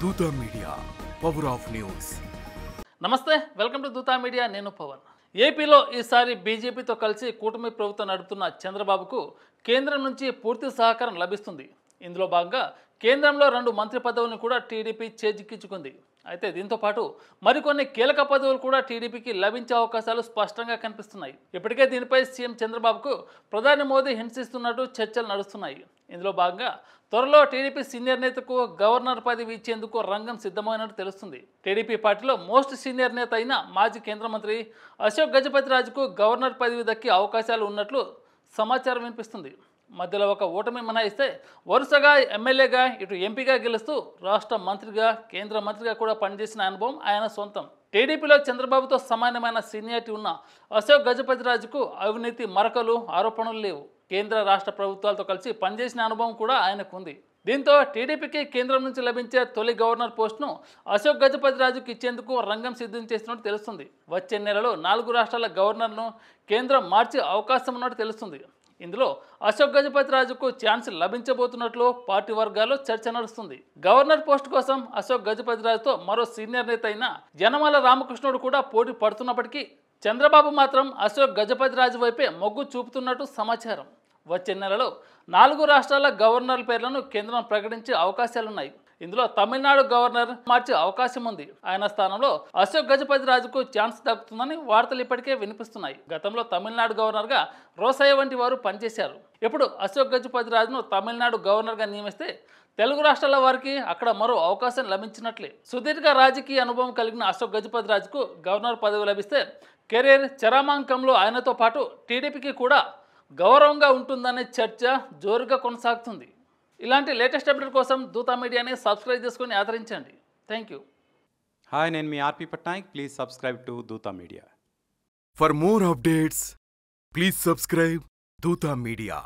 Dootha media power of news. నమస్తే, welcome to Dootha media. నేను పవన్. ఏపీలో ఈసారి బీజేపీతో కలిసి కూటమి ప్రభుత్వం నడుపుతున్న చంద్రబాబుకు కేంద్రం నుంచి పూర్తి సహకారం లభిస్తుంది. ఇందులో భాగంగా కేంద్రంలో 2 మంత్రి పదవులను కూడా టీడీపీ చేజిక్కించుకుంది. అయితే దీంతో పాటు మరికొన్ని కీలక పదవులు కూడా టీడీపీకి లభించే అవకాశాలు స్పష్టంగా కనిపిస్తున్నాయి. ఇప్పటికే దీనిపై సీఎం చంద్రబాబుకు ప్రధాని మోదీ హింసిస్తున్నట్టు చర్చలు నడుస్తున్నాయి. ఇందులో భాగంగా త్వరలో టీడీపీ సీనియర్ నేతకు గవర్నర్ పదవి ఇచ్చేందుకు రంగం సిద్ధమైనట్టు తెలుస్తుంది. టీడీపీ పార్టీలో మోస్ట్ సీనియర్ నేత అయిన మాజీ కేంద్ర మంత్రి అశోక్ గజపతిరాజుకు గవర్నర్ పదవి దక్కే అవకాశాలు ఉన్నట్లు సమాచారం వినిపిస్తుంది. మధ్యలో ఒక ఓటమి మినహాయిస్తే వరుసగా ఎమ్మెల్యేగా, ఇటు ఎంపీగా గెలుస్తూ రాష్ట్ర మంత్రిగా, కేంద్ర మంత్రిగా కూడా పనిచేసిన అనుభవం ఆయన సొంతం. టీడీపీలో చంద్రబాబుతో సమానమైన సీనియారిటీ ఉన్న అశోక్ గజపతిరాజుకు అవినీతి మరకలు, ఆరోపణలు లేవు. కేంద్ర రాష్ట్ర ప్రభుత్వాలతో కలిసి పనిచేసిన అనుభవం కూడా ఆయనకు ఉంది. దీంతో టీడీపీకి కేంద్రం నుంచి లభించే తొలి గవర్నర్ పోస్టును అశోక్ గజపతిరాజుకు ఇచ్చేందుకు రంగం సిద్ధం చేస్తున్నట్టు తెలుస్తుంది. వచ్చే నెలలో 4 రాష్ట్రాల గవర్నర్ను కేంద్రం మార్చే అవకాశం ఉన్నట్టు తెలుస్తుంది. ఇందులో అశోక్ గజపతిరాజుకు ఛాన్స్ లభించబోతున్నట్లు పార్టీ వర్గాల్లో చర్చ నడుస్తుంది. గవర్నర్ పోస్ట్ కోసం అశోక్ గజపతిరాజుతో మరో సీనియర్ నేత అయిన యనమల రామకృష్ణుడు కూడా పోటీ పడుతున్నప్పటికీ చంద్రబాబు మాత్రం అశోక్ గజపతిరాజు వైపే మొగ్గు చూపుతున్నట్టు సమాచారం. వచ్చే నెలలో 4 రాష్ట్రాల గవర్నర్ల పేర్లను కేంద్రం ప్రకటించే అవకాశాలున్నాయి. ఇందులో తమిళనాడు గవర్నర్ మార్చే అవకాశం ఉంది. ఆయన స్థానంలో అశోక్ గజపతిరాజుకు ఛాన్స్ దక్కుతుందని వార్తలు ఇప్పటికే వినిపిస్తున్నాయి. గతంలో తమిళనాడు గవర్నర్గా రోసయ్య వంటి వారు పనిచేశారు. ఇప్పుడు అశోక్ గజపతిరాజును తమిళనాడు గవర్నర్గా నియమిస్తే తెలుగు రాష్ట్రాల వారికి అక్కడ మరో అవకాశం లభించినట్లే. సుదీర్ఘ రాజకీయ అనుభవం కలిగిన అశోక్ గజపతిరాజుకు గవర్నర్ పదవి లభిస్తే కెరీర్ చరమాంకంలో ఆయనతో పాటు టీడీపీకి కూడా గౌరవంగా ఉంటుందనే చర్చ జోరుగా కొనసాగుతుంది. ఇలాంటి లేటెస్ట్ అప్డేట్ కోసం దూతా మీడియాని సబ్స్క్రైబ్ చేసుకొని ఆదరించండి. Thank you. హాయ్, నేను మీ RP Patnaik. Please subscribe to Dootha media. For more updates please subscribe Dootha media.